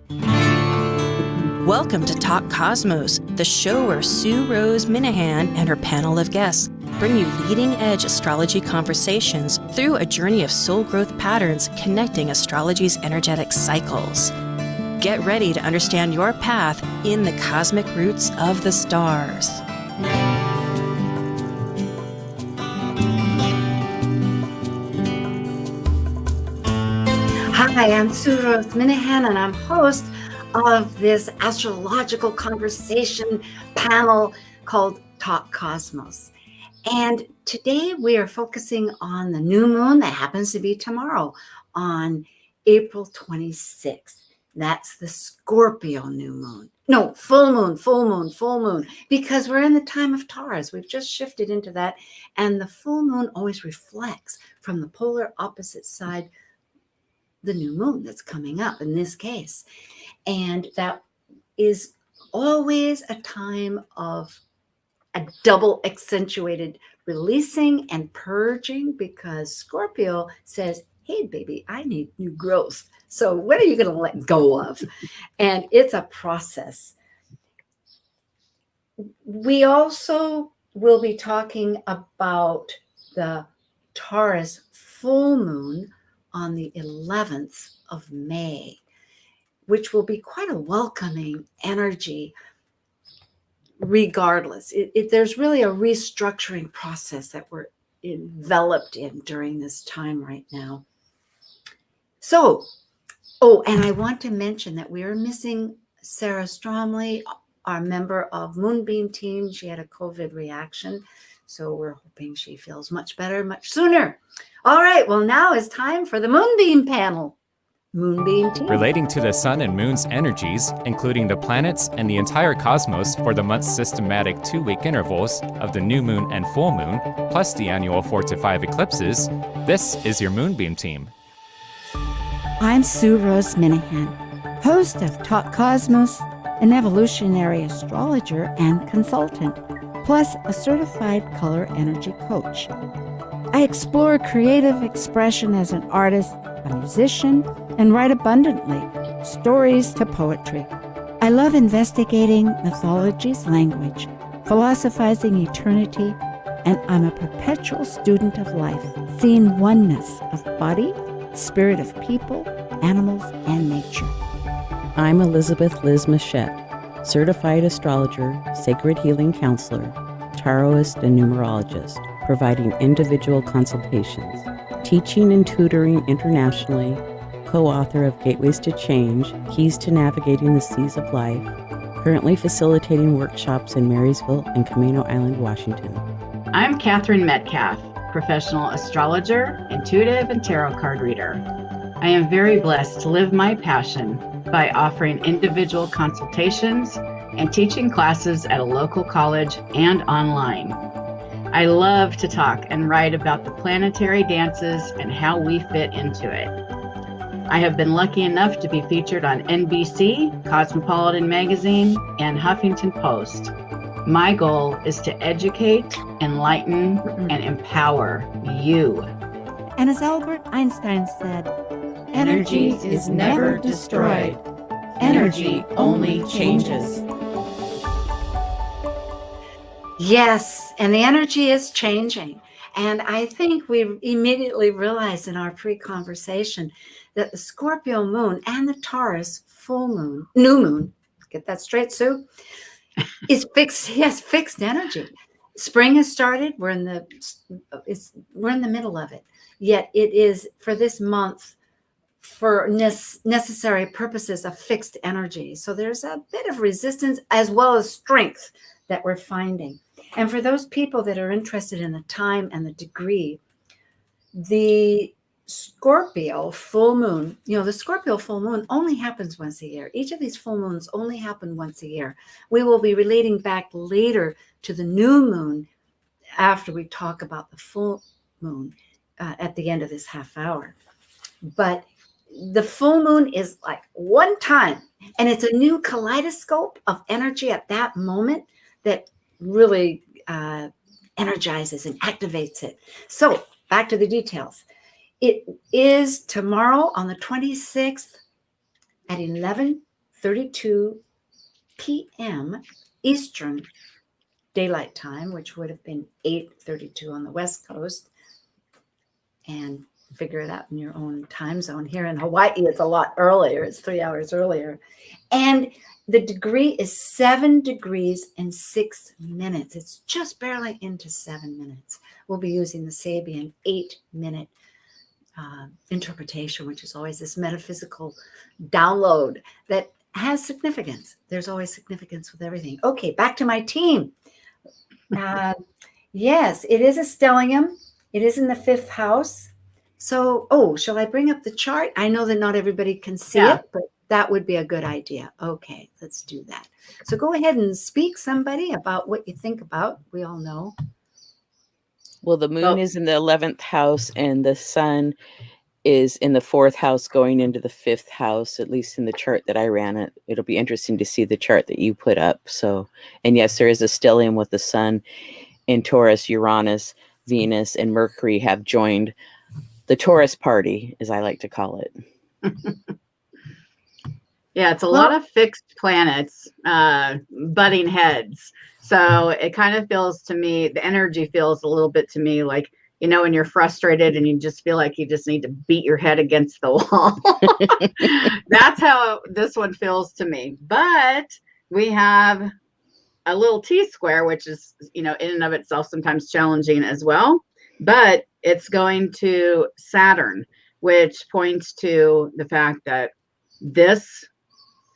Welcome to Talk Cosmos, the show where Rose Minahan and her panel of guests bring you leading-edge astrology conversations through a journey of soul growth patterns connecting astrology's energetic cycles. Get ready to understand your path in the cosmic roots of the stars. Hi, I'm Rose Minahan, and I'm host of this astrological conversation panel called Talk Cosmos. And today we are focusing on the new moon that happens to be tomorrow on April 26th. That's the Scorpio new moon. No, full moon, because we're in the time of Taurus. We've just shifted into that. And the full moon always reflects from the polar opposite side the new moon that's coming up in this case. And that is always a time of a double accentuated releasing and purging, because Scorpio says, hey, baby, I need new growth. So what are you going to let go of? And it's a process. We also will be talking about the Taurus full moon on the 11th of May, which will be quite a welcoming energy regardless. There's really a restructuring process that we're enveloped in during this time right now. So, and I want to mention that we are missing Sarah Stromley, our member of Moonbeam Team. She had a COVID reaction, so we're hoping she feels much better much sooner. All right, well, now it's time for the Moonbeam panel. Moonbeam Team. Relating to the sun and moon's energies, including the planets and the entire cosmos for the month's systematic 2-week intervals of the new moon and full moon, plus the annual 4 to 5 eclipses, this is your Moonbeam Team. I'm Rose Minahan, host of Talk Cosmos, an evolutionary astrologer and consultant, plus a certified color energy coach. I explore creative expression as an artist, a musician, and write abundantly, stories to poetry. I love investigating mythology's language, philosophizing eternity, and I'm a perpetual student of life, seeing oneness of body, spirit of people, animals, and nature. I'm Elizabeth Liz Machette, certified astrologer, sacred healing counselor, tarotist, and numerologist, providing individual consultations, teaching and tutoring internationally, co-author of Gateways to Change, Keys to Navigating the Seas of Life, currently facilitating workshops in Marysville and Camino Island, Washington. I'm Catherine Metcalf, professional astrologer, intuitive, and tarot card reader. I am very blessed to live my passion by offering individual consultations and teaching classes at a local college and online. I love to talk and write about the planetary dances and how we fit into it. I have been lucky enough to be featured on NBC, Cosmopolitan Magazine, and Huffington Post. My goal is to educate, enlighten, and empower you. And as Albert Einstein said, energy is never destroyed. Energy only changes. Yes, and the energy is changing. And I think we immediately realized in our pre-conversation that the Scorpio moon and the Taurus full moon, new moon, get that straight, Sue, is fixed. Yes, fixed energy. Spring has started. We're in the middle of it. Yet it is for this month, for necessary purposes, a fixed energy. So there's a bit of resistance as well as strength that we're finding. And for those people that are interested in the time and the degree, the Scorpio full moon, the Scorpio full moon only happens once a year. Each of these full moons only happen once a year. We will be relating back later to the new moon after we talk about the full moon at the end of this half hour. But the full moon is like one time, and it's a new kaleidoscope of energy at that moment that really energizes and activates it. So back to the details. It is tomorrow on the 26th at 11 8:32 p.m. Eastern Daylight Time, which would have been 8:32 on the West Coast. And figure it out in your own time zone. Here in Hawaii, it's a lot earlier. It's 3 hours earlier. And the degree is 7 degrees and 6 minutes. It's just barely into 7 minutes. We'll be using the Sabian 8-minute interpretation, which is always this metaphysical download that has significance. There's always significance with everything. Okay, back to my team. Yes, it is a stellium. It is in the 5th house. So, shall I bring up the chart? I know that not everybody can see it, but that would be a good idea. Okay, let's do that. So go ahead and speak, somebody, about what you think about. We all know. Well, the moon is in the 11th house and the sun is in the 4th house going into the 5th house, at least in the chart that I ran. It'll be interesting to see the chart that you put up. So, and yes, there is a stellium with the sun in Taurus, Uranus, Venus, and Mercury have joined the Taurus party, as I like to call it. Yeah, it's a lot of fixed planets, butting heads. So it kind of feels to me, the energy feels a little bit to me like, you know, when you're frustrated and you just feel like you just need to beat your head against the wall. That's how this one feels to me. But we have a little T-square, which is, you know, in and of itself sometimes challenging as well. But it's going to Saturn, which points to the fact that this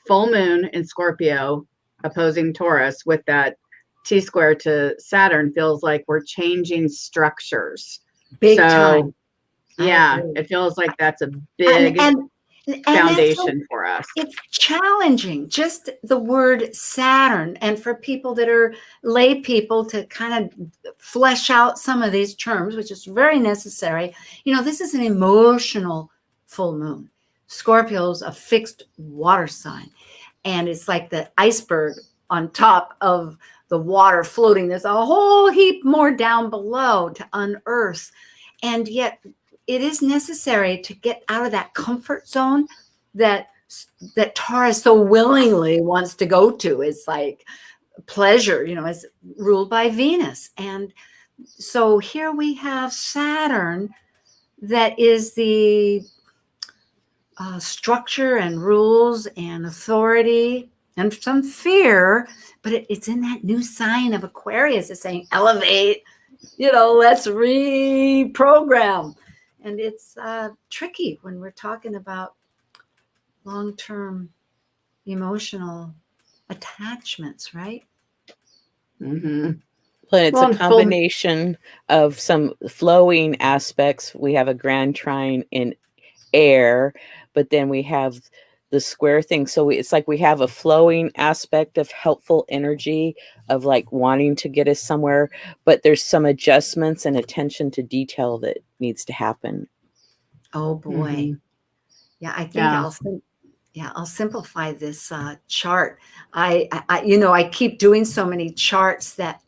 full moon in Scorpio opposing Taurus with that T-square to Saturn feels like we're changing structures. Big time. Yeah, it feels like that's a big foundation for us. It's challenging, just the word Saturn. And for people that are lay people to kind of flesh out some of these terms, which is very necessary. You know, this is an emotional full moon. Scorpio's a fixed water sign. And it's like the iceberg on top of the water floating. There's a whole heap more down below to unearth. And yet it is necessary to get out of that comfort zone that Taurus so willingly wants to go to. It's like pleasure, you know, is ruled by Venus. And so here we have Saturn that is the structure and rules and authority and some fear, but it's in that new sign of Aquarius. It's saying elevate, you know, let's reprogram. And it's tricky when we're talking about long-term emotional attachments, right? Mm-hmm. But it's a combination of some flowing aspects. We have a grand trine in air, but then we have the square thing. So it's like we have a flowing aspect of helpful energy of like wanting to get us somewhere, but there's some adjustments and attention to detail that needs to happen. Oh boy. Mm-hmm. Yeah, I think I'll simplify this chart. I you know, I keep doing so many charts that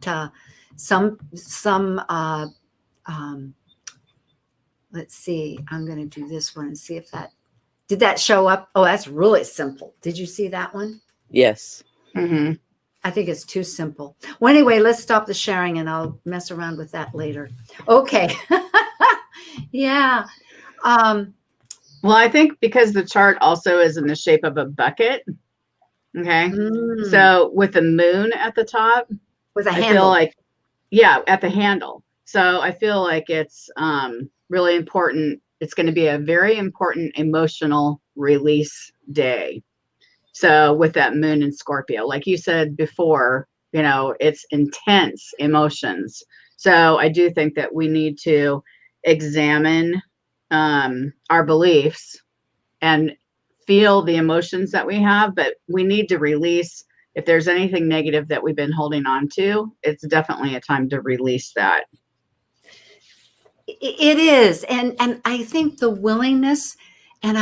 let's see, I'm going to do this one and see if did that show up? Oh, that's really simple. Did you see that one? Yes. Mm-hmm. I think it's too simple. Well, anyway, let's stop the sharing and I'll mess around with that later. Okay. Yeah. Well, I think because the chart also is in the shape of a bucket. Okay. So with the moon at the top, with a handle. I feel like, at the handle. So I feel like it's really important. It's going to be a very important emotional release day. So with that moon in Scorpio, like you said before, you know, it's intense emotions. So I do think that we need to examine our beliefs and feel the emotions that we have, but we need to release. If there's anything negative that we've been holding on to, it's definitely a time to release that. It is. And I think the willingness and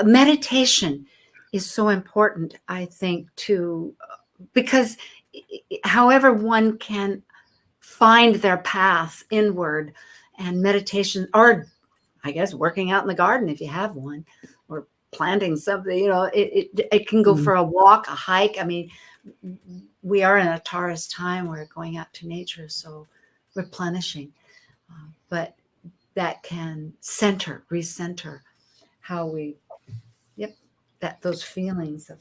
meditation is so important, I think, because however one can find their path inward, and meditation, or I guess working out in the garden if you have one, or planting something, it can go for a walk, a hike. I mean, we are in a Taurus time. We're going out to nature, so replenishing. But that can recenter how we, those feelings of.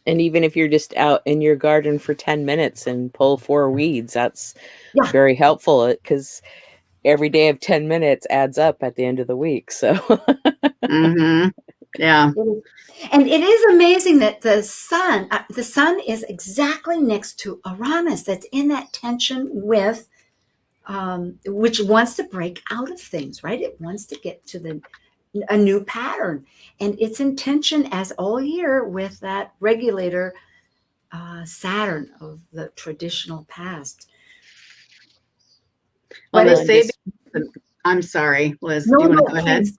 And even if you're just out in your garden for 10 minutes and pull 4 weeds, that's very helpful, because every day of 10 minutes adds up at the end of the week. So, Yeah. And it is amazing that the sun is exactly next to Uranus. That's in that tension with, which wants to break out of things, right? It wants to get to a new pattern, and it's in tension as all year with that regulator, Saturn of the traditional past. Well, I'm sorry, Liz. No, do you want to no, go ahead? please.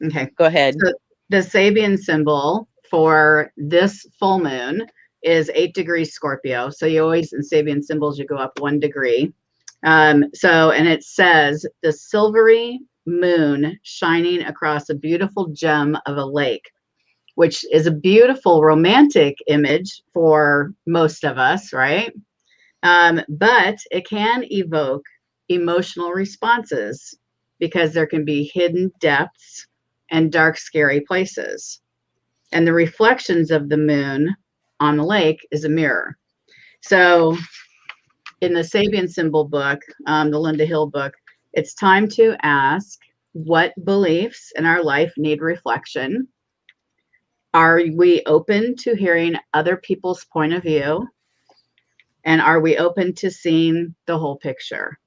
Okay. Go ahead. So the Sabian symbol for this full moon is 8 degrees Scorpio. So you always, in Sabian symbols, you go up 1 degree. And it says the silvery moon shining across a beautiful gem of a lake, which is a beautiful romantic image for most of us, right? But it can evoke emotional responses because there can be hidden depths and dark, scary places. And the reflections of the moon on the lake is a mirror. So in the Sabian symbol book, the Linda Hill book, it's time to ask what beliefs in our life need reflection. Are we open to hearing other people's point of view? And are we open to seeing the whole picture?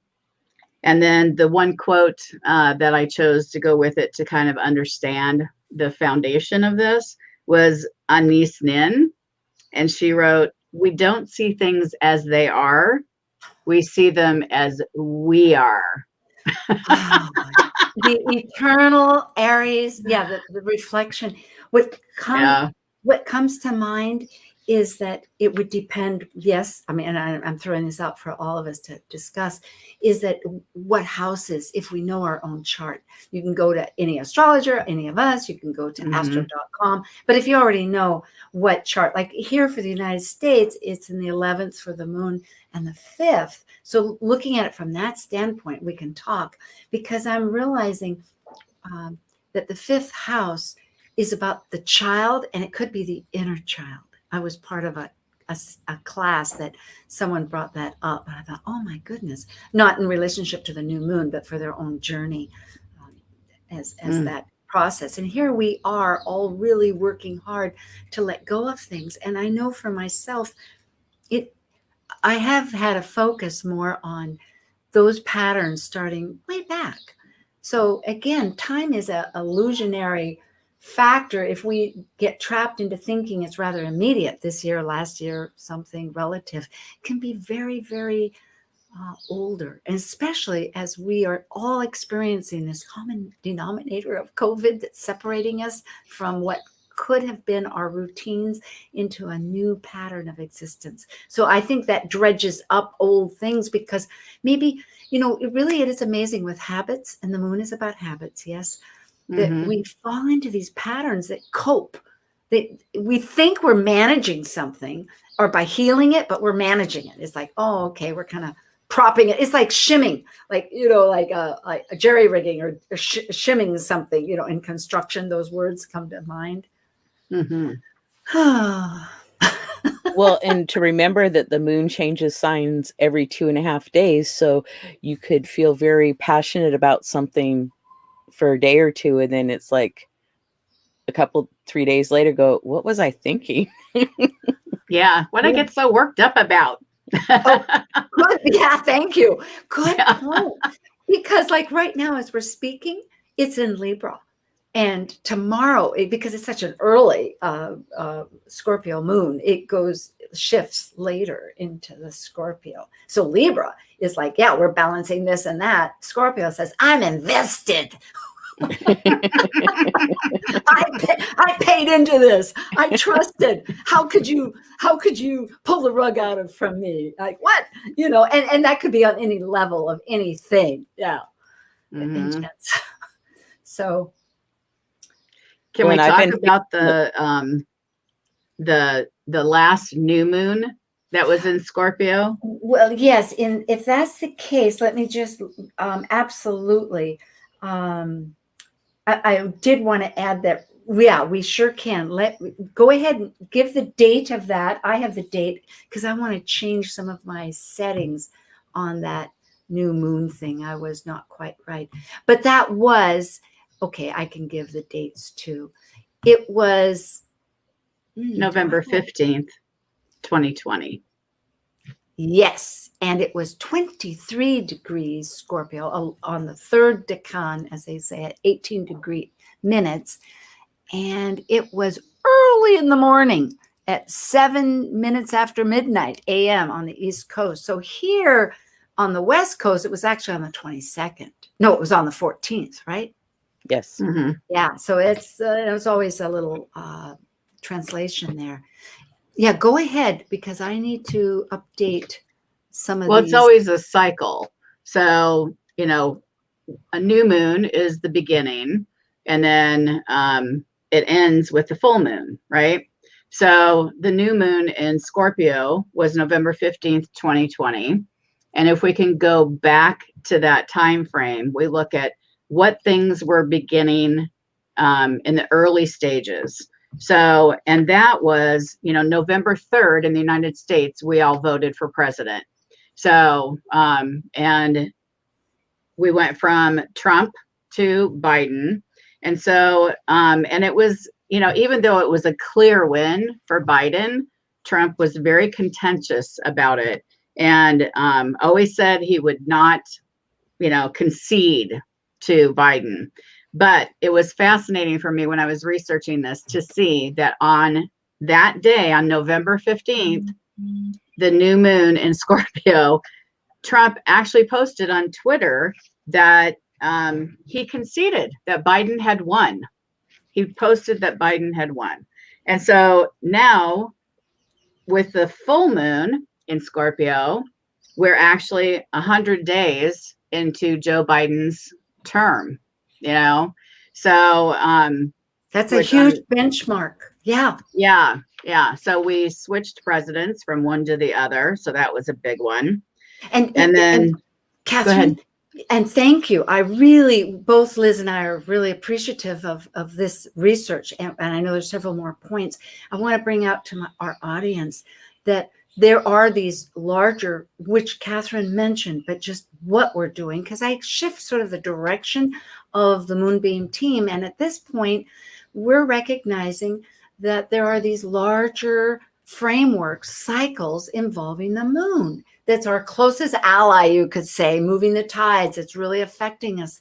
And then the one quote that I chose to go with it to kind of understand the foundation of this was Anais Nin. And she wrote, "We don't see things as they are. We see them as we are." Oh, the eternal Aries, the reflection. What comes to mind is that it would depend. Yes, I mean, and I'm throwing this out for all of us to discuss. Is that what houses? If we know our own chart, you can go to any astrologer, any of us. You can go to astro.com. But if you already know what chart, like here for the United States, it's in the 11th for the moon and the 5th. So looking at it from that standpoint, we can talk, because I'm realizing that the 5th house is about the child, and it could be the inner child. I was part of a class that someone brought that up, and I thought, oh my goodness, not in relationship to the new moon, but for their own journey as that process. And here we are all really working hard to let go of things. And I know for myself, I have had a focus more on those patterns starting way back. So again, time is a illusionary factor. If we get trapped into thinking it's rather immediate, this year, last year, something relative, can be very, very older. And especially as we are all experiencing this common denominator of COVID that's separating us from what could have been our routines into a new pattern of existence. So I think that dredges up old things, because maybe, it is amazing with habits, and the moon is about habits, yes, that we fall into these patterns that cope. That we think we're managing something, or by healing it, but we're managing it. It's like, oh, okay, we're kind of propping it. It's like shimming, like a jerry rigging or shimming something. In construction, those words come to mind. Well, and to remember that the moon changes signs every 2.5 days, so you could feel very passionate about something for a day or two, and then it's like 3 days later, go, what was I thinking? Yeah, what I get so worked up about. Good. Yeah, thank you. Good point. Because like right now, as we're speaking, it's in Libra. And tomorrow, because it's such an early Scorpio moon, it shifts later into the Scorpio. So Libra is like, yeah, we're balancing this and that. Scorpio says, I'm invested. I paid into this. I trusted. How could you pull the rug out from me? Like what? And that could be on any level of anything. Yeah. Intense. So Can we When I've talk been about the last new moon that was in Scorpio? Well, yes. If that's the case, let me just absolutely. I did want to add that. Yeah, we sure can. Go ahead and give the date of that. I have the date because I want to change some of my settings on that new moon thing. I was not quite right, but that was okay. I can give the dates too. It was November 15th, 2020. Yes, and it was 23 degrees Scorpio on the third decan, as they say, at 18 minutes. And it was early in the morning at 7 minutes after midnight a.m. on the East Coast. So here on the West Coast, it was actually on the 22nd. No, it was on the 14th, right? Yes. Mm-hmm. Yeah, so it was always a little translation there. Yeah, go ahead because I need to update some of Well, these. it's always a cycle. So, a new moon is the beginning, and then it ends with the full moon, right? So the new moon in Scorpio was November 15th, 2020. And if we can go back to that time frame, we look at what things were beginning in the early stages. So, and that was, November 3rd in the United States, we all voted for president. So, and we went from Trump to Biden. And so, and it was, even though it was a clear win for Biden, Trump was very contentious about it and always said he would not, concede to Biden. But it was fascinating for me when I was researching this to see that on that day, on November 15th, the new moon in Scorpio, Trump actually posted on Twitter that he conceded that Biden had won. He posted that Biden had won. And so now with the full moon in Scorpio, we're actually 100 days into Joe Biden's term. So that's a huge benchmark. Yeah. So we switched presidents from one to the other, so that was a big one. And then Catherine, and thank you. Both Liz and I are really appreciative of this research, and I know there's several more points I want to bring out to our audience, that there are these larger, which Catherine mentioned, but just what we're doing, because I shift sort of the direction of the Moonbeam team. And at this point, we're recognizing that there are these larger frameworks, cycles involving the moon. That's our closest ally, you could say, moving the tides. It's really affecting us.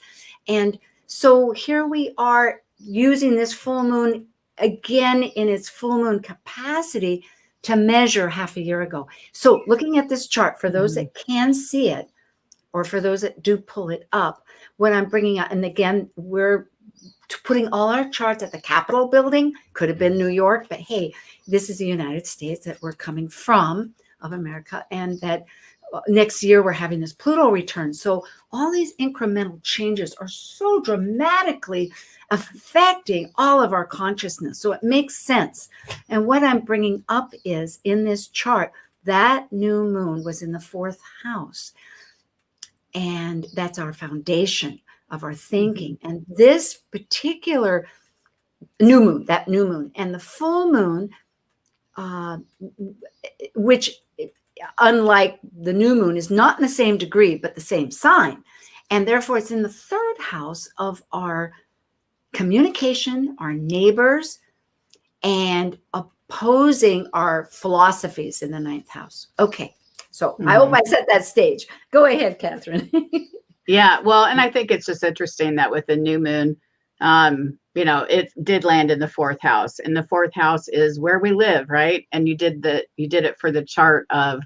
And so here we are using this full moon again in its full moon capacity to measure half a year ago. So looking at this chart, for those that can see it, or for those that do pull it up, what I'm bringing out, and again, we're putting all our charts at the Capitol building, could have been New York, but hey, this is the United States that we're coming from, of America, and that next year we're having this Pluto return. So all these incremental changes are so dramatically affecting all of our consciousness. So it makes sense. And what I'm bringing up is in this chart, that new moon was in the 4th house. And that's our foundation of our thinking. And this particular new moon, that new moon, and the full moon, which unlike the new moon is not in the same degree, but the same sign. And therefore it's in the 3rd house of our communication, our neighbors, and opposing our philosophies in the 9th house. Okay. So I hope I set that stage. Go ahead, Catherine. Yeah. Well, and I think it's just interesting that with the new moon, it did land in the 4th house, and the 4th house is where we live, right? And you did it for the chart of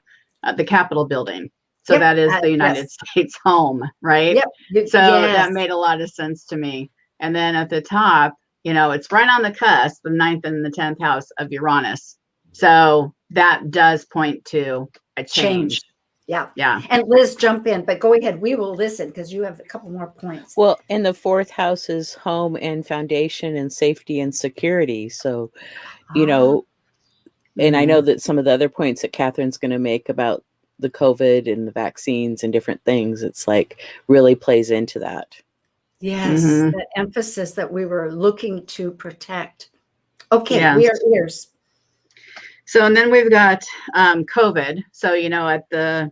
the Capitol building. So Yep, that is the United States home, right? Yep. So that made a lot of sense to me. And then at the top, it's right on the cusp, the 9th and the 10th house of Uranus. So that does point to a change. Yeah. Yeah. And Liz, jump in, but go ahead. We will listen because you have a couple more points. Well, and the fourth house is home and foundation and safety and security. So, you know, and I know that some of the other points that Catherine's going to make about the COVID and the vaccines and different things, it's like really plays into that. Yes, that emphasis that we were looking to protect. Okay, Yes. we are ears. So, and then we've got COVID. So, you know, at the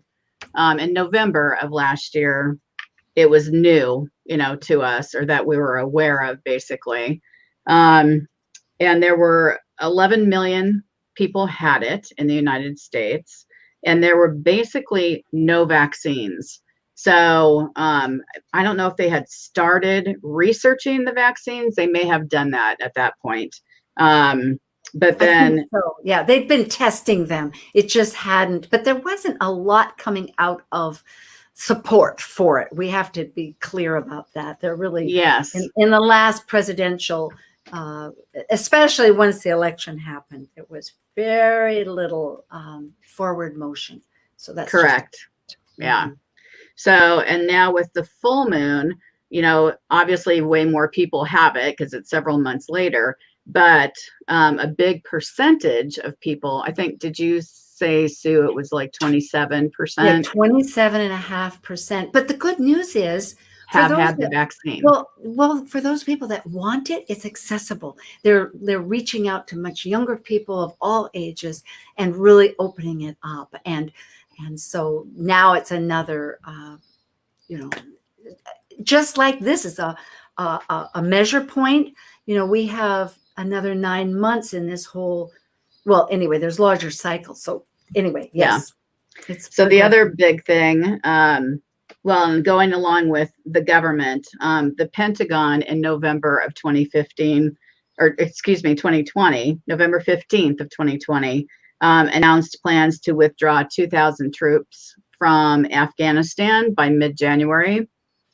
in November of last year, it was new, you know, to us, or that we were aware of, basically. And there were 11 million people had it in the United States, and there were basically no vaccines. So I don't know if they had started researching the vaccines. They may have done that at that point. But then, so. Yeah, they've been testing them. It just hadn't, but there wasn't a lot coming out of support for it. We have to be clear about that. They're really, yes, in the last presidential, especially once the election happened, there was very little forward motion. So that's correct. Yeah. So, and now with the full moon, you know, obviously way more people have it because it's several months later, but a big percentage of people, I think, did you say, Sue, it was like 27%? Yeah, 27.5%. But the good news is, have had the vaccine. Well, for those people that want it, it's accessible. They're reaching out to much younger people of all ages and really opening it up. And so now it's another, you know, just like this is a measure point. You know, we have another 9 months in this whole. Well, anyway, there's larger cycles. So anyway, yes. Yeah. So the other big thing. Well, and going along with the government, the Pentagon in November of 2015, or excuse me, 2020, November 15th of 2020, announced plans to withdraw 2,000 troops from Afghanistan by mid-January.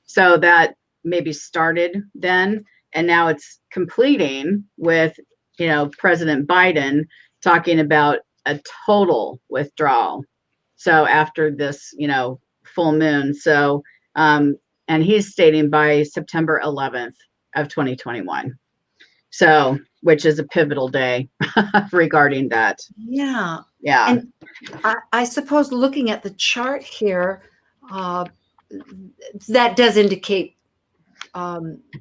So that maybe started then, and now it's completing with, you know, President Biden talking about a total withdrawal. So after this, you know, full moon. So, and he's stating by September 11th of 2021. So, which is a pivotal day regarding that. Yeah. Yeah. And I suppose looking at the chart here, that does indicate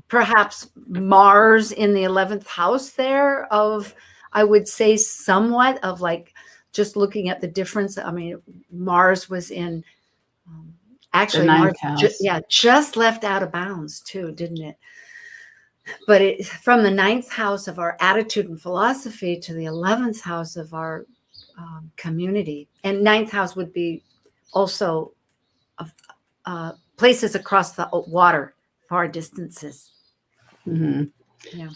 perhaps Mars in the 11th house there of, I would say, somewhat of like, just looking at the difference. I mean, Mars was in, actually, Mars, just left out of bounds too, didn't it? But it, from the 9th house of our attitude and philosophy to the 11th house of our community. And 9th house would be also places across the water, far distances. Mm-hmm. Yeah.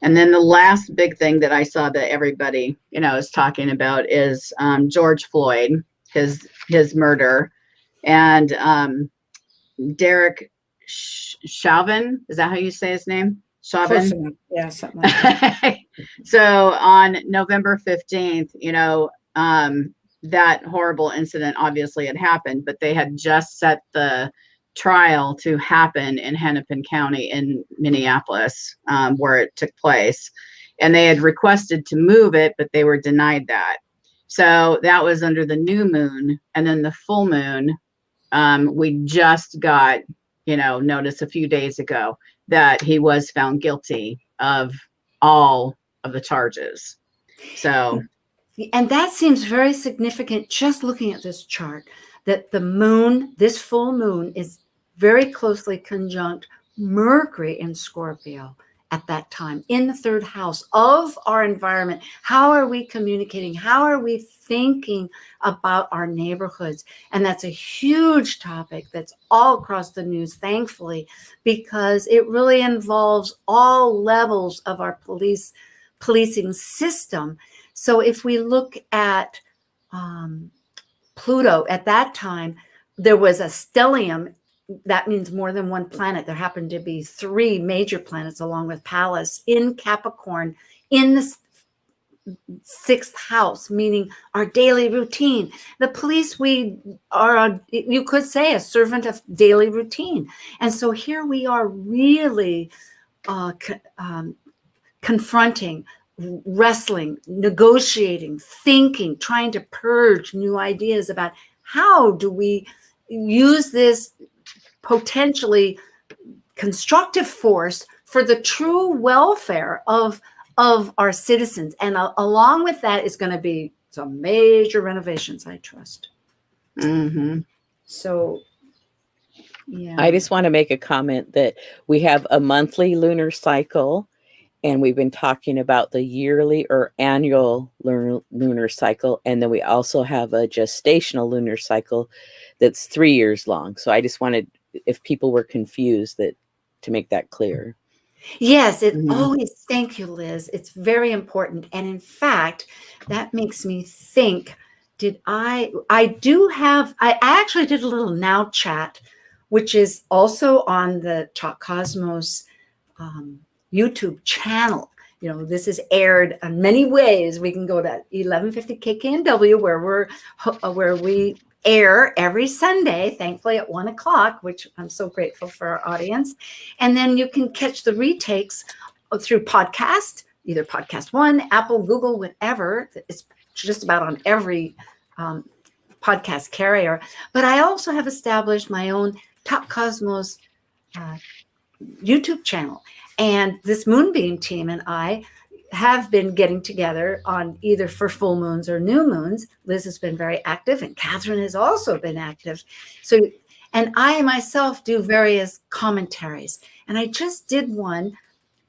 And then the last big thing that I saw that everybody, you know, is talking about is George Floyd, his murder, and Derek Chauvin. Is that how you say his name? Chauvin. Yeah, something like that. So on November 15th, you know, that horrible incident obviously had happened, but they had just set the trial to happen in Hennepin County in Minneapolis, where it took place. And they had requested to move it, but they were denied that. So that was under the new moon. And then the full moon, we just got, you know, notice a few days ago that he was found guilty of all of the charges. So. And that seems very significant just looking at this chart, that the moon, this full moon, is very closely conjunct Mercury in Scorpio at that time in the 3rd house of our environment. How are we communicating? How are we thinking about our neighborhoods? And that's a huge topic that's all across the news, thankfully, because it really involves all levels of our policing system. So if we look at Pluto at that time, there was a stellium. That means more than one planet. There happened to be 3 major planets along with Pallas in Capricorn in the sixth house, meaning our daily routine. The police, we are, you could say, a servant of daily routine. And so here we are really confronting, wrestling, negotiating, thinking, trying to purge new ideas about how do we use this potentially constructive force for the true welfare of our citizens. And along with that is going to be some major renovations, I trust. Mm-hmm. So, yeah. I just want to make a comment that we have a monthly lunar cycle, and we've been talking about the yearly or annual lunar cycle. And then we also have a gestational lunar cycle that's 3 years long. So I just wanted, if people were confused, that to make that clear. Yes, it always, thank you, Liz. It's very important. And in fact, that makes me think, I actually did a little now chat, which is also on the Talk Cosmos YouTube channel. You know, this is aired in many ways. We can go to 1150 KKNW where we air every Sunday, thankfully at 1 o'clock, which I'm so grateful for our audience. And then you can catch the retakes through podcast, either Podcast One, Apple, Google, whatever. It's just about on every podcast carrier. But I also have established my own Top Cosmos YouTube channel. And this Moonbeam team and I have been getting together on either for full moons or new moons. Liz has been very active, and Catherine has also been active. So, and I myself do various commentaries. And I just did one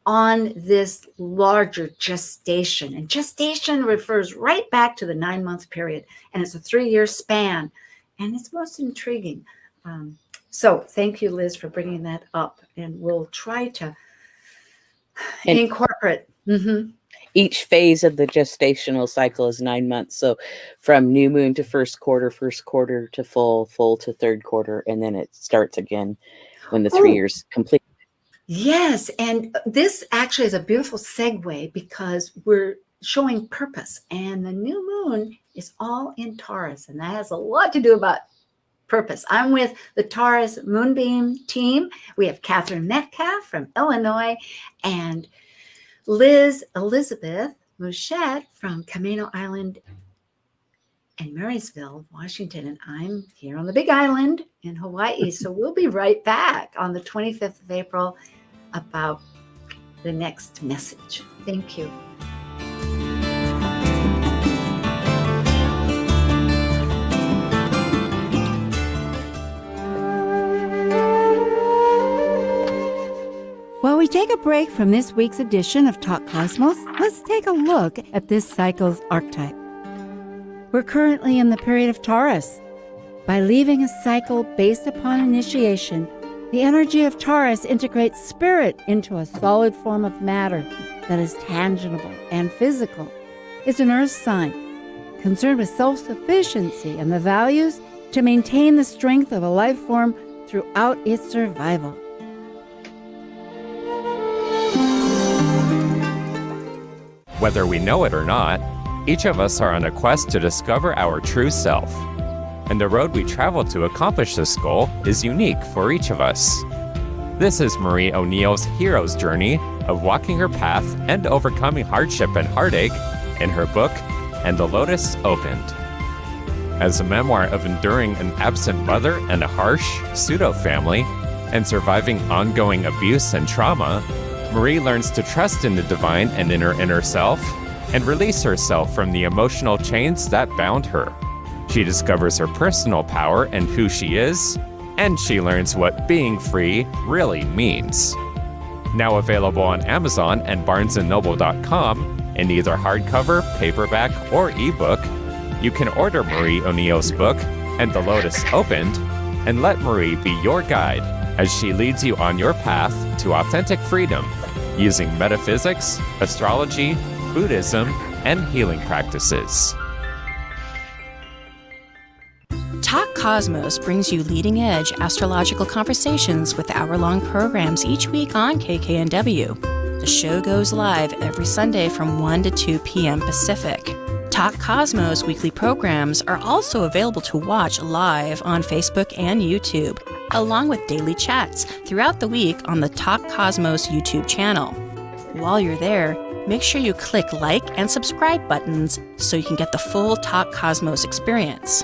on this larger gestation. And gestation refers right back to the 9-month period. And it's a 3-year span. And it's most intriguing. So thank you, Liz, for bringing that up. And we'll try to incorporate. Each phase of the gestational cycle is 9 months. So from new moon to first quarter to full to third quarter, and then it starts again when the 3 years complete. Yes. And this actually is a beautiful segue because we're showing purpose. And the new moon is all in Taurus. And that has a lot to do about purpose. I'm with the Taurus Moonbeam team. We have Catherine Metcalf from Illinois and Liz Elizabeth Mouchette from Camino Island and Marysville, Washington. And I'm here on the Big Island in Hawaii. So we'll be right back on the 25th of April about the next message. Thank you. While we take a break from this week's edition of Talk Cosmos, let's take a look at this cycle's archetype. We're currently in the period of Taurus. By leaving a cycle based upon initiation, the energy of Taurus integrates spirit into a solid form of matter that is tangible and physical. It's an earth sign, concerned with self-sufficiency and the values to maintain the strength of a life form throughout its survival. Whether we know it or not, each of us are on a quest to discover our true self. And the road we travel to accomplish this goal is unique for each of us. This is Marie O'Neill's hero's journey of walking her path and overcoming hardship and heartache in her book, And the Lotus Opened. As a memoir of enduring an absent mother and a harsh pseudo-family, and surviving ongoing abuse and trauma, Marie learns to trust in the divine and in her inner self, and release herself from the emotional chains that bound her. She discovers her personal power and who she is, and she learns what being free really means. Now available on Amazon and BarnesandNoble.com in either hardcover, paperback, or ebook, you can order Marie O'Neill's book, And the Lotus Opened, and let Marie be your guide as she leads you on your path to authentic freedom, using metaphysics, astrology, Buddhism, and healing practices. Talk Cosmos brings you leading-edge astrological conversations with hour-long programs each week on KKNW. The show goes live every Sunday from 1 to 2 p.m. Pacific. Talk Cosmos weekly programs are also available to watch live on Facebook and YouTube, along with daily chats throughout the week on the Talk Cosmos YouTube channel. While you're there, make sure you click like and subscribe buttons so you can get the full Talk Cosmos experience.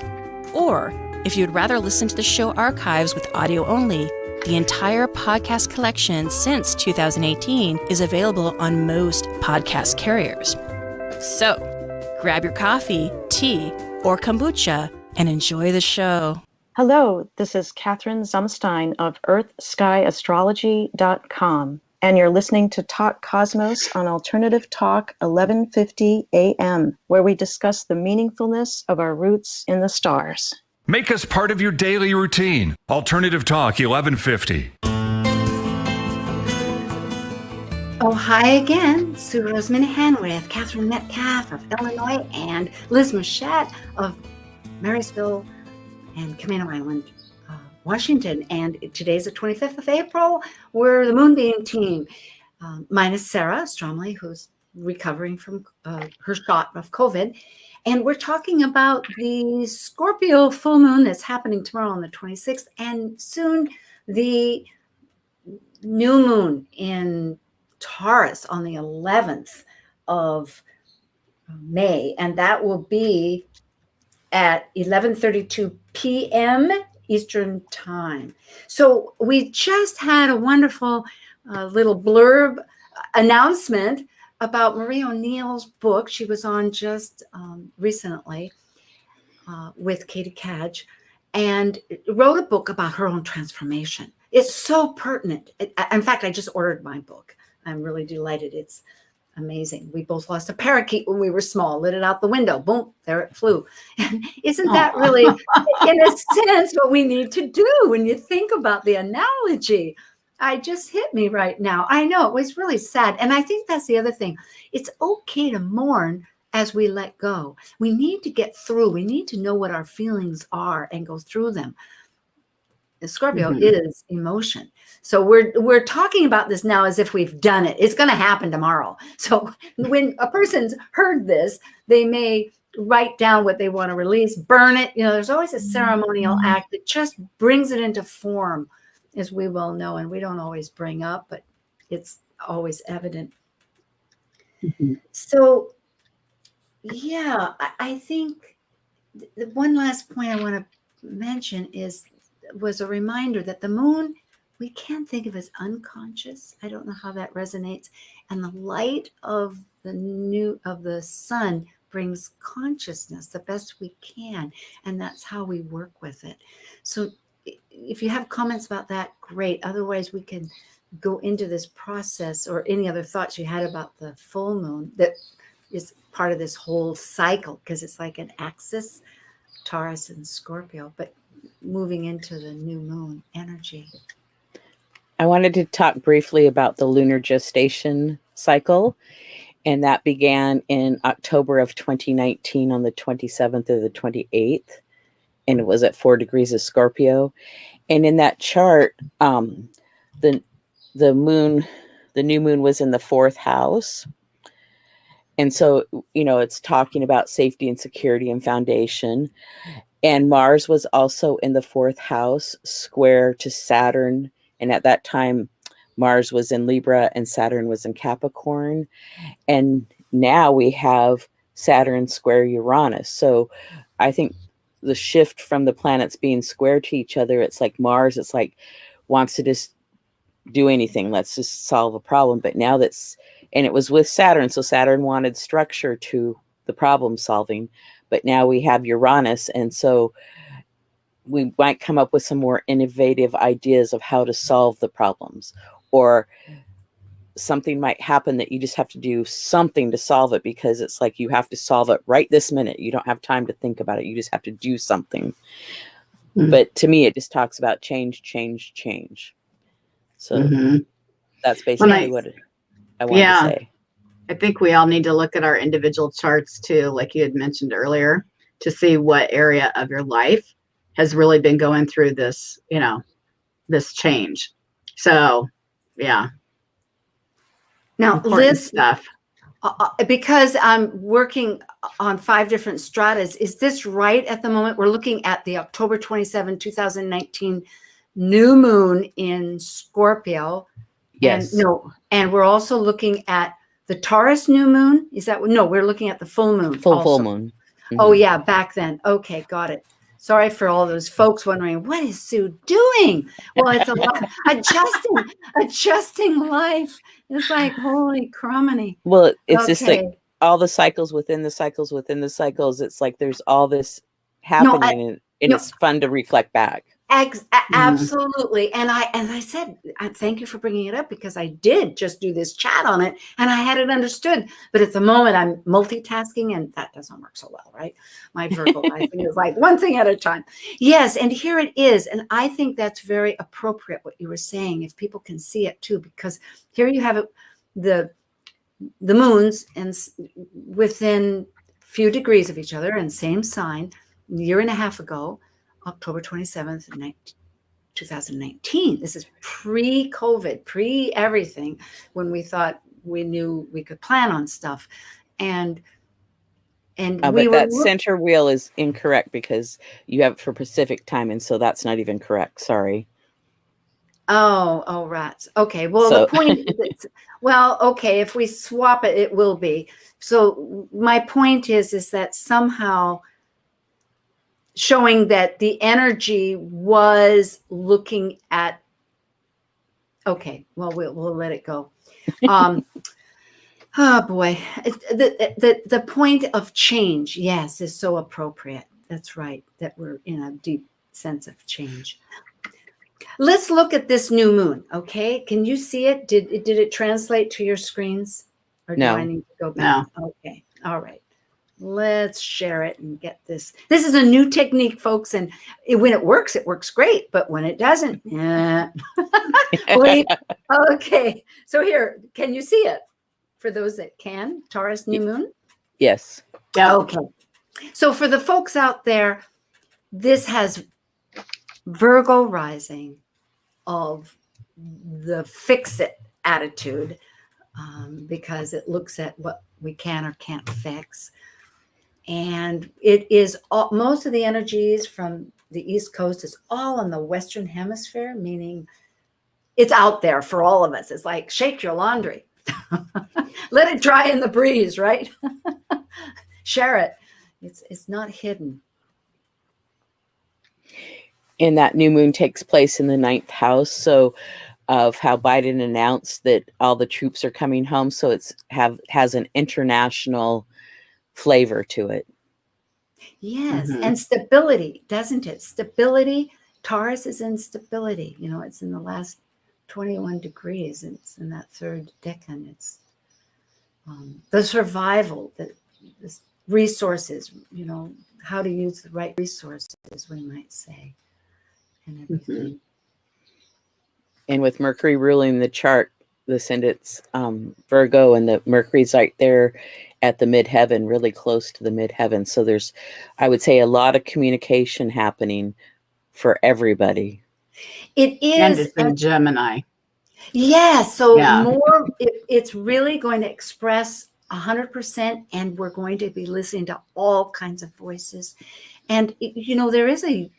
Or, if you'd rather listen to the show archives with audio only, the entire podcast collection since 2018 is available on most podcast carriers. So, grab your coffee, tea, or kombucha and enjoy the show. Hello, this is Catherine Zumstein of EarthSkyAstrology.com, and you're listening to Talk Cosmos on Alternative Talk 1150 AM, where we discuss the meaningfulness of our roots in the stars. Make us part of your daily routine. Alternative Talk 1150. Oh, hi again. Sue Rose Minahan with Catherine Metcalf of Illinois and Liz Machette of Marysville and Camino Island, Washington. And today's the 25th of April. We're the Moonbeam Team, minus Sarah Stromley, who's recovering from her shot of COVID. And we're talking about the Scorpio Full Moon that's happening tomorrow on the 26th, and soon the New Moon in Taurus on the 11th of May. And that will be at 11:32 p.m. Eastern Time. So we just had a wonderful little blurb announcement about Marie O'Neill's book. She was on just recently with Katie Cadge and wrote a book about her own transformation. It's so pertinent. In fact, I just ordered my book. I'm really delighted. It's amazing. We both lost a parakeet when we were small, lit it out the window. Boom, there it flew. And isn't that really, in a sense, what we need to do when you think about the analogy? I just hit me right now. I know it was really sad. And I think that's the other thing. It's okay to mourn as we let go. We need to get through. We need to know what our feelings are and go through them. The Scorpio is emotion. So we're talking about this now as if we've done it. It's going to happen tomorrow. So when a person's heard this, they may write down what they want to release, burn it. You know, there's always a ceremonial act that just brings it into form, as we well know, and we don't always bring up, but it's always evident. So, yeah, I think the one last point I want to mention was a reminder that the moon, we can't think of as unconscious. I don't know how that resonates. And the light of the sun brings consciousness the best we can. And that's how we work with it. So if you have comments about that, great. Otherwise, we can go into this process, or any other thoughts you had about the full moon that is part of this whole cycle, because it's like an axis, Taurus and Scorpio, but moving into the new moon energy. I wanted to talk briefly about the lunar gestation cycle, and that began in October of 2019 on the 27th or the 28th, and it was at 4 degrees of Scorpio. And in that chart, the moon, the new moon, was in the 4th house. And so, you know, it's talking about safety and security and foundation. And Mars was also in the 4th house, square to Saturn. And at that time, Mars was in Libra and Saturn was in Capricorn. And now we have Saturn square Uranus. So I think the shift from the planets being square to each other, it's like Mars, it's like wants to just do anything. Let's just solve a problem. But now and it was with Saturn. So Saturn wanted structure to the problem solving. But now we have Uranus. And so we might come up with some more innovative ideas of how to solve the problems, or something might happen that you just have to do something to solve it, because it's like you have to solve it right this minute. You don't have time to think about it. You just have to do something. But to me, it just talks about change. So that's basically what I want to say. I think we all need to look at our individual charts too, like you had mentioned earlier, to see what area of your life has really been going through this, this change. So, yeah. Now, Important Liz, stuff. because I'm working on 5 different stratas, is this right at the moment? We're looking at the October 27, 2019 new moon in Scorpio. Yes. And we're also looking at the Taurus new moon. Is that, no, we're looking at the full moon. Full moon. Oh yeah, back then. Okay, got it. Sorry for all those folks wondering, what is Sue doing? Well, it's a lot adjusting life. It's like, holy crumbiny. Well, it's just like all the cycles within the cycles within the cycles. It's like there's all this happening, and it's fun to reflect back. Absolutely. And I said, thank you for bringing it up, because I did just do this chat on it and I had it understood. But at the moment I'm multitasking and that doesn't work so well, right? My verbalizing is like one thing at a time. Yes. And here it is. And I think that's very appropriate what you were saying, if people can see it too, because here you have it, the moons and within a few degrees of each other and same sign, a year and a half ago, October 27th, 2019. This is pre-COVID, pre-everything, when we thought we knew we could plan on stuff. And but that center wheel is incorrect because you have it for Pacific time, and so that's not even correct. Sorry. Oh, rats. Okay. Well, the point is, well, okay, if we swap it, it will be. So my point is that somehow showing that the energy was looking at, okay, well, we'll let it go. Oh boy, the point of change, yes, is so appropriate. That's right, that we're in a deep sense of change. Let's look at this new moon, okay? Can you see it? Did it translate to your screens? Or do I need to go back? No. Okay, all right. Let's share it and get this. This is a new technique, folks. And when it works great. But when it doesn't, Wait. Okay. So here, can you see it? For those that can, Taurus New Moon? Yes. Yeah. Okay. So for the folks out there, this has Virgo rising of the fix-it attitude, because it looks at what we can or can't fix. And it is most of the energies from the East Coast is all in the Western Hemisphere, meaning it's out there for all of us. It's like, shake your laundry. Let it dry in the breeze, right? Share it. It's not hidden. And that new moon takes place in the 9th house. So of how Biden announced that all the troops are coming home. So has an international flavor to it. Yes. And stability, doesn't it? Stability. Taurus is in stability. You know, it's in the last 21 degrees. It's in that 3rd decan. It's the survival, the resources, you know, how to use the right resources, we might say, and everything. And with Mercury ruling the chart, the ascendant's Virgo, and the Mercury's right there at the midheaven, really close to the midheaven. So there's, I would say, a lot of communication happening for everybody. It is. And it's in Gemini. Yeah. So more, it's really going to express 100%, and we're going to be listening to all kinds of voices. And, you know, there is a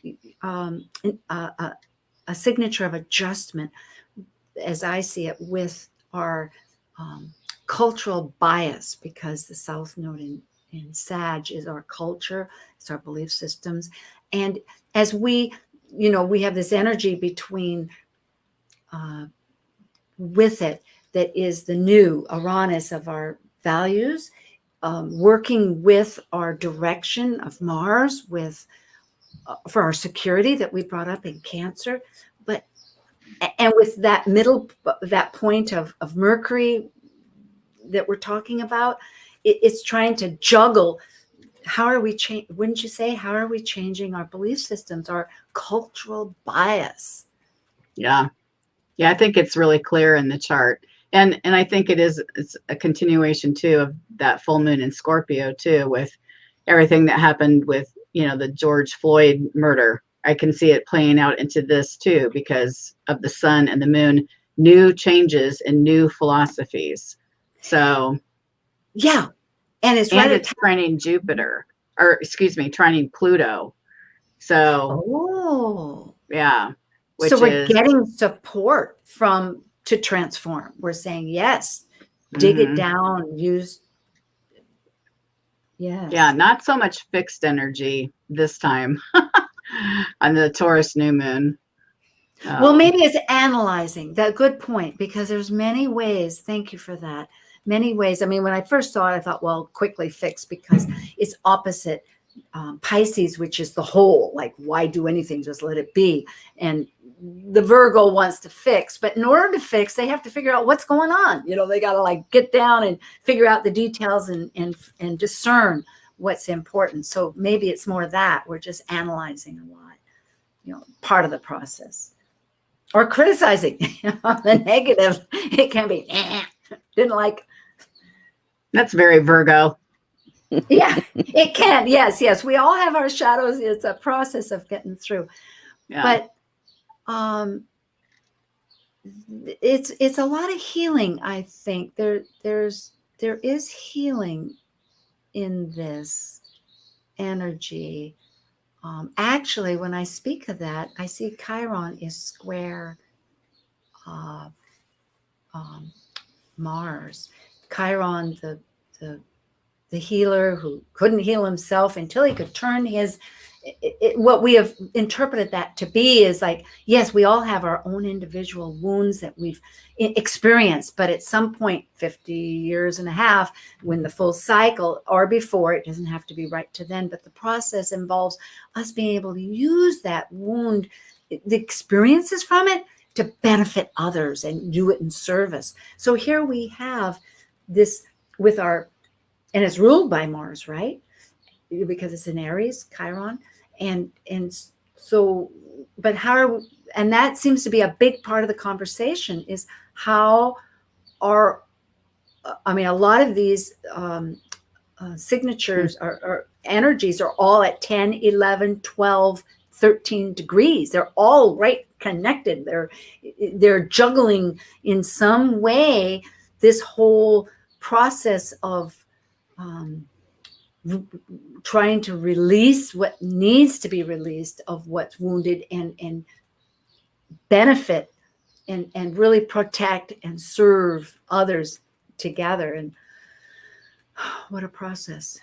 signature of adjustment, as I see it, with our cultural bias, because the South Node in Sag is our culture, it's our belief systems. And as we, you know, we have this energy between with it that is the new Uranus of our values, working with our direction of Mars, with for our security that we brought up in Cancer, and with that that point of Mercury that we're talking about, it's trying to juggle. How are we wouldn't you say, how are we changing our belief systems, our cultural bias? Yeah, I think it's really clear in the chart. And I think it's a continuation too of that full moon in Scorpio too, with everything that happened with, you know, the George Floyd murder. I can see it playing out into this too, because of the sun and the moon, new changes and new philosophies. So, yeah. And it's and right it's trining Jupiter, or excuse me, trining Pluto. So, yeah. Which so we're is, getting support to transform. We're saying, yes, dig it down, use. Yes. Yeah, not so much fixed energy this time on the Taurus New Moon. Well, maybe it's analyzing. That good point, because there's many ways. Thank you for that. Many ways. I mean, when I first saw it, I thought, well, quickly fix, because it's opposite Pisces, which is the whole, like, why do anything? Just let it be. And the Virgo wants to fix, but in order to fix, they have to figure out what's going on. You know, they got to like get down and figure out the details and discern what's important. So maybe it's more that we're just analyzing a lot, you know, part of the process. Or criticizing the negative. It can be, didn't like. That's very Virgo. Yeah, it can. Yes, yes. We all have our shadows. It's a process of getting through. Yeah. But it's a lot of healing, I think. There is healing in this energy. Actually, when I speak of that, I see Chiron is square Mars. Chiron, the healer who couldn't heal himself until he could turn his. What we have interpreted that to be is like, yes, we all have our own individual wounds that we've experienced, but at some point, 50 years and a half, when the full cycle or before, it doesn't have to be right to then, but the process involves us being able to use that wound, the experiences from it, to benefit others and do it in service. So here we have this with our, and it's ruled by Mars, right? Because it's in Aries, Chiron. And so, but how, and that seems to be a big part of the conversation, is how are, I mean, a lot of these signatures or energies are all at 10, 11, 12, 13 degrees. They're all right connected. They're juggling in some way this whole process of trying to release what needs to be released of what's wounded and benefit and really protect and serve others together. And what a process.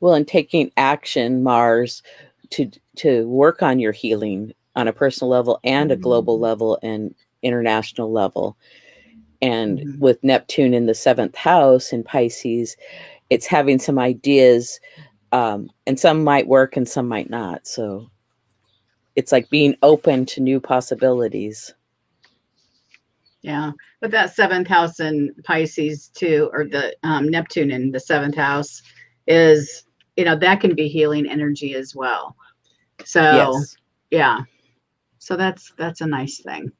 Well, and taking action, Mars, to work on your healing on a personal level and a global level and international level. And with Neptune in the 7th house in Pisces, it's having some ideas, and some might work and some might not. So it's like being open to new possibilities. Yeah, but that 7th house in Pisces too, or the Neptune in the 7th house is, you know, that can be healing energy as well. So yes. Yeah, so that's a nice thing.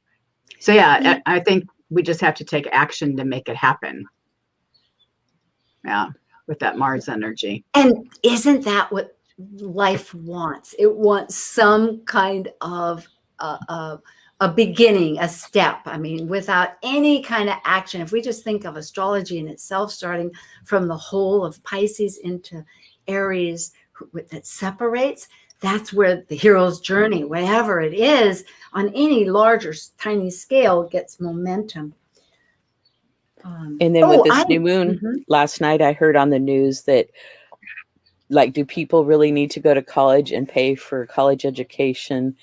So yeah, I think we just have to take action to make it happen. Yeah, with that Mars energy. And isn't that what life wants? It wants some kind of a beginning, a step. I mean, without any kind of action, if we just think of astrology in itself, starting from the whole of Pisces into Aries that separates, that's where the hero's journey, whatever it is, on any large or tiny scale, gets momentum. And then with this new moon, last night I heard on the news that, like, do people really need to go to college and pay for college education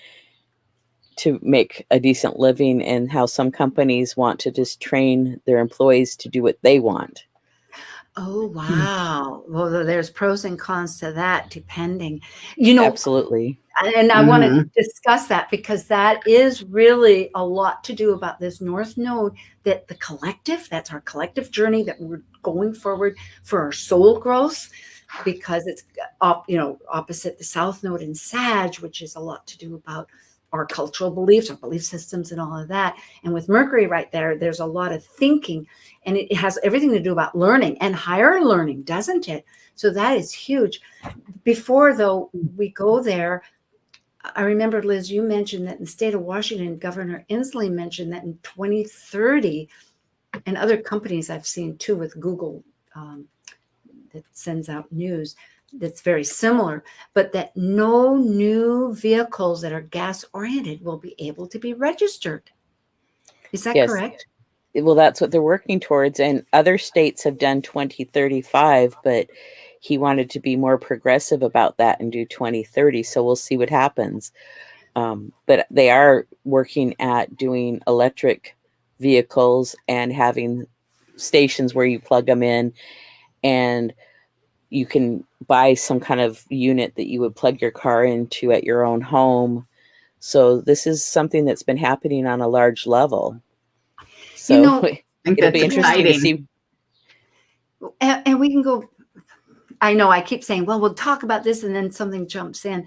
to make a decent living, and how some companies want to just train their employees to do what they want? Oh, wow. Well, there's pros and cons to that, depending, you know. Absolutely. And I want to discuss that, because that is really a lot to do about this North Node, that the collective, that's our collective journey that we're going forward for our soul growth, because it's opposite the South Node in Sag, which is a lot to do about our cultural beliefs, our belief systems, and all of that. And with Mercury right there, there's a lot of thinking, and it has everything to do about learning and higher learning, doesn't it? So that is huge. Before, though, we go there, I remember, Liz, you mentioned that in the state of Washington, Governor Inslee mentioned that in 2030, and other companies I've seen too with Google that sends out news that's very similar, but that no new vehicles that are gas oriented will be able to be registered. Is that correct? Well, that's what they're working towards. And other states have done 2035, but he wanted to be more progressive about that and do 2030. So we'll see what happens. But they are working at doing electric vehicles and having stations where you plug them in, and you can buy some kind of unit that you would plug your car into at your own home. So this is something that's been happening on a large level. So it'll be interesting to see. And we can go, I know I keep saying, well, we'll talk about this, and then something jumps in.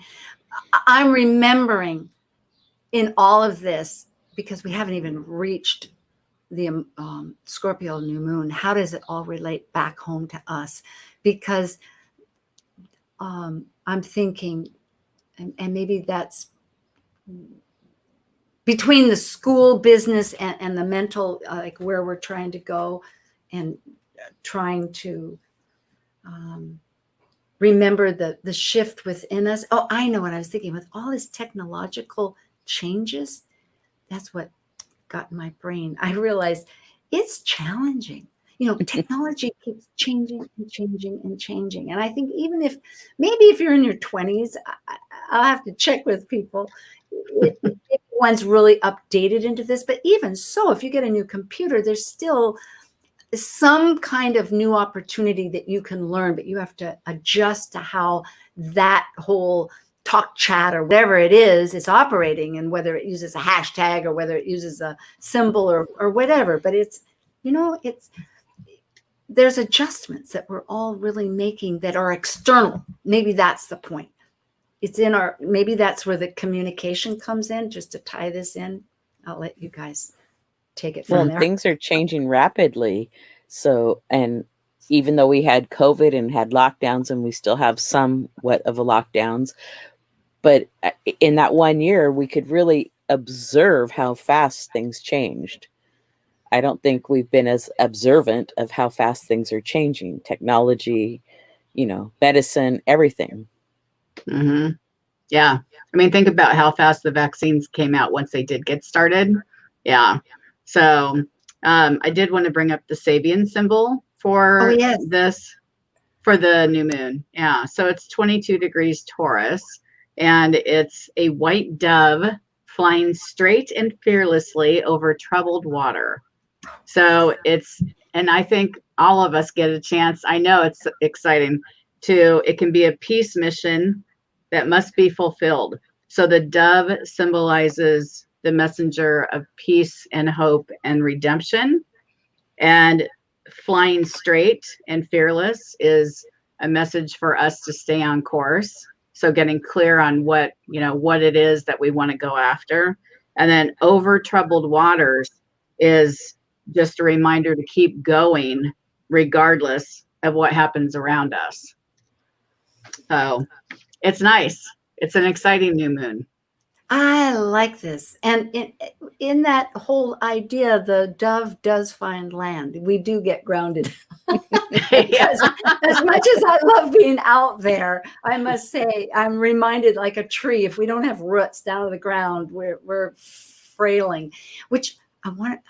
I'm remembering in all of this, because we haven't even reached the Scorpio New Moon, how does it all relate back home to us? Because I'm thinking, and maybe that's between the school business and the mental, like where we're trying to go and trying to remember the shift within us. Oh, I know what I was thinking. With all this technological changes, that's what got in my brain. I realized it's challenging. You know, technology keeps changing and changing and changing. And I think even if you're in your 20s, I'll have to check with people if one's really updated into this. But even so, if you get a new computer, there's still some kind of new opportunity that you can learn, but you have to adjust to how that whole talk chat or whatever it is operating, and whether it uses a hashtag or whether it uses a symbol or whatever. But there's adjustments that we're all really making that are external. Maybe that's the point. Maybe that's where the communication comes in, just to tie this in. I'll let you guys take it from there. Things are changing rapidly. So, and even though we had COVID and had lockdowns, and we still have somewhat of a lockdowns, but in that 1 year, we could really observe how fast things changed. I don't think we've been as observant of how fast things are changing. Technology, medicine, everything. Mm-hmm. Yeah. I mean, think about how fast the vaccines came out once they did get started. Yeah. So I did want to bring up the Sabian symbol for this, for the new moon. Yeah. So it's 22 degrees Taurus, and it's a white dove flying straight and fearlessly over troubled water. So and I think all of us get a chance. I know it's exciting it can be a peace mission that must be fulfilled. So the dove symbolizes the messenger of peace and hope and redemption. And flying straight and fearless is a message for us to stay on course. So getting clear on what it is that we want to go after. And then over troubled waters is just a reminder to keep going regardless of what happens around us. So it's nice. It's an exciting new moon. I like this. And in that whole idea, the dove does find land. We do get grounded. As much as I love being out there, I must say I'm reminded, like a tree, if we don't have roots down to the ground, we're frailing, which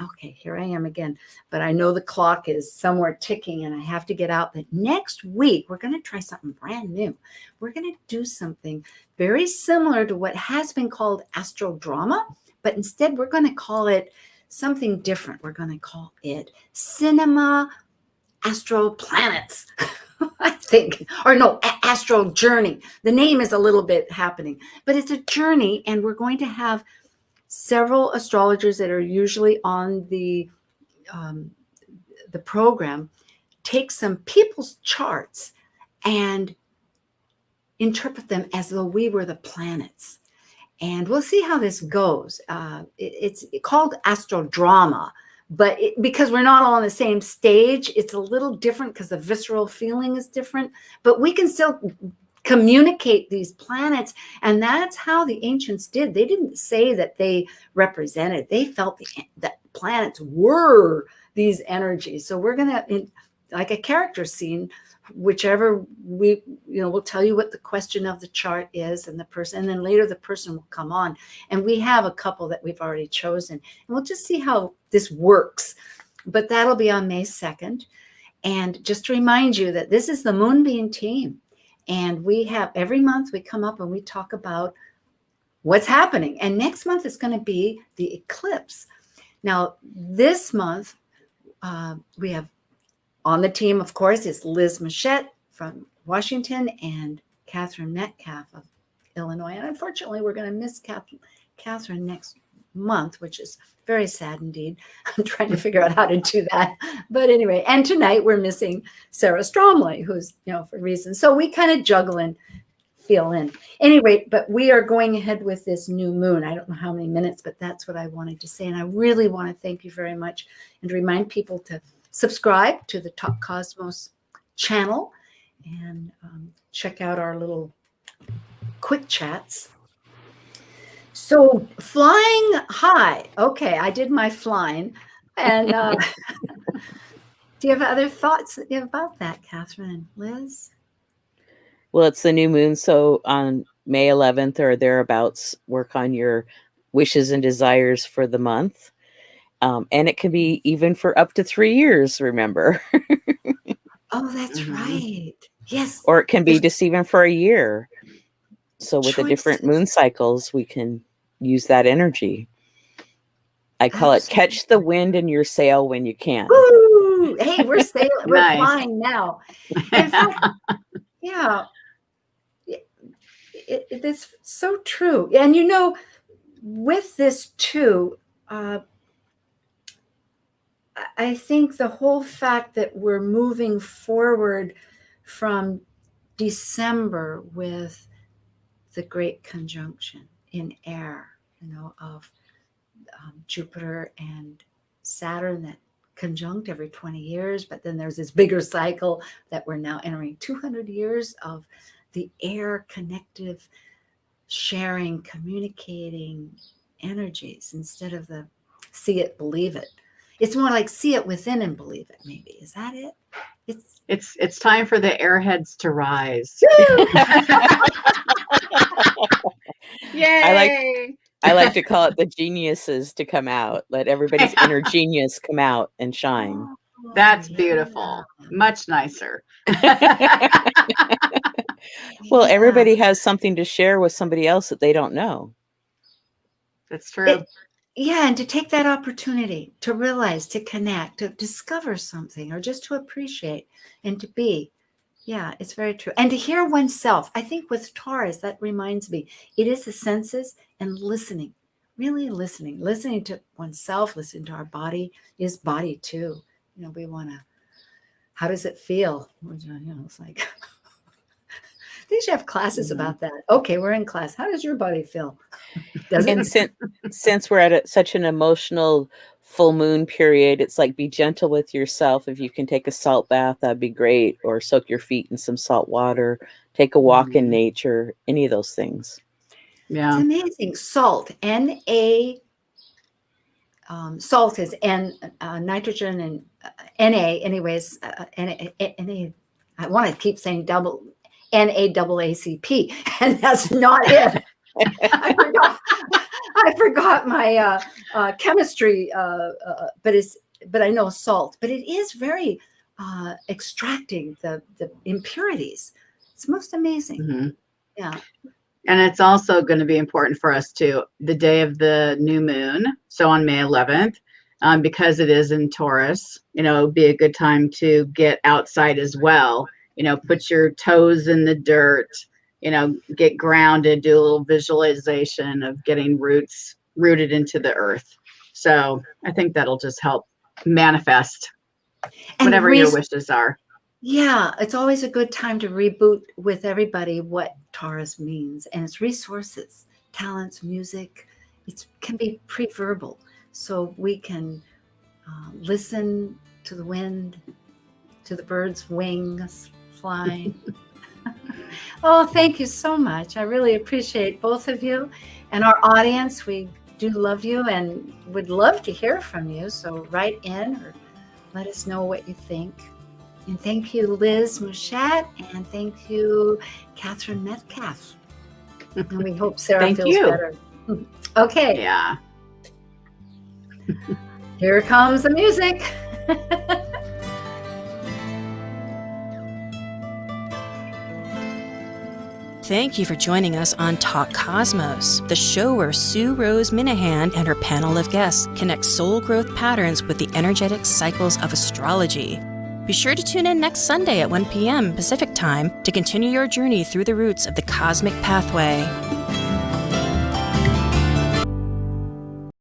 okay, here I am again, but I know the clock is somewhere ticking and I have to get out. But next week, we're going to try something brand new. We're going to do something very similar to what has been called astrodrama, but instead we're going to call it something different. We're going to call it Cinema Astroplanets, I think, or no, Astro Journey. The name is a little bit happening, but it's a journey, and we're going to have several astrologers that are usually on the program take some people's charts and interpret them as though we were the planets. And we'll see how this goes. It's called astrodrama, but because we're not all on the same stage, it's a little different because the visceral feeling is different, but we can still communicate these planets. And that's how the ancients did. They didn't say that they represented, they felt that planets were these energies. So we're going to, like a character scene, whichever we'll tell you what the question of the chart is and the person, and then later the person will come on. And we have a couple that we've already chosen. And we'll just see how this works. But that'll be on May 2nd. And just to remind you that this is the Moonbeam Team. And we have every month we come up and we talk about what's happening. And next month is going to be the eclipse. Now, this month, we have on the team, of course, is Liz Machette from Washington and Catherine Metcalf of Illinois. And unfortunately, we're going to miss Catherine next month, which is very sad indeed. I'm trying to figure out how to do that. But anyway, and tonight we're missing Sarah Stromley, who's, for reasons. So we kind of juggle and fill in. Anyway, but we are going ahead with this new moon. I don't know how many minutes, but that's what I wanted to say. And I really want to thank you very much and remind people to subscribe to the Talk Cosmos channel and check out our little quick chats. So flying high. Okay, I did my flying. And do you have other thoughts about that, Catherine and Liz? Well, it's the new moon. So on May 11th or thereabouts, work on your wishes and desires for the month. And it can be even for up to 3 years, remember. Oh, that's right. Yes. Or it can be just even for a year. So with the different Choices. moon cycles, we can use that energy. I call it catch the wind in your sail when you can. Woo! Hey, we're sailing. We're Nice. flying now. In fact, yeah, it is so true. And with this too, I think the whole fact that we're moving forward from December with the great conjunction in air, of Jupiter and Saturn that conjunct every 20 years. But then there's this bigger cycle that we're now entering 200 years of the air connective sharing, communicating energies instead of the see it, believe it. It's more like see it within and believe it, maybe. Is that it? It's time for the airheads to rise. Yay! I like to call it the geniuses to come out. Let everybody's inner genius come out and shine. That's beautiful. Much nicer. Well, everybody has something to share with somebody else that they don't know. That's true. And to take that opportunity to realize, to connect, to discover something, or just to appreciate and to be. Yeah, it's very true. And to hear oneself. I think with Taurus, that reminds me, it is the senses and listening, really listening to oneself, listening to our body, is body too. We want to, how does it feel? It's like, they should have classes about that. Okay, we're in class. How does your body feel? And since we're at such an emotional full moon period, it's like be gentle with yourself. If you can take a salt bath, that'd be great. Or soak your feet in some salt water. Take a walk in nature. Any of those things. Yeah, it's amazing. Salt, N-A. Salt is N, nitrogen, and Na. Anyways, Na. I want to keep saying double NAACP, and that's not it. I forgot my chemistry, but I know salt. But it is very extracting the impurities. It's most amazing. Mm-hmm. Yeah. And it's also going to be important for us too, the day of the new moon. So on May 11th, because it is in Taurus, it would be a good time to get outside as well. Put your toes in the dirt, get grounded, do a little visualization of getting rooted into the earth. So I think that'll just help manifest whatever your wishes are. Yeah, it's always a good time to reboot with everybody what Taurus means, and its resources, talents, music. It can be pre-verbal, so we can listen to the wind, to the birds' wings flying. Oh, thank you so much. I really appreciate both of you and our audience. We do love you and would love to hear from you. So write in or Let us know what you think. And thank you, Liz Mouchette, and thank you, Catherine Metcalf. And we hope Sarah feels better. Okay. Yeah. Here comes the music. Thank you for joining us on Talk Cosmos, the show where Rose Minahan and her panel of guests connect soul growth patterns with the energetic cycles of astrology. Be sure to tune in next Sunday at 1 p.m. Pacific Time to continue your journey through the roots of the cosmic pathway.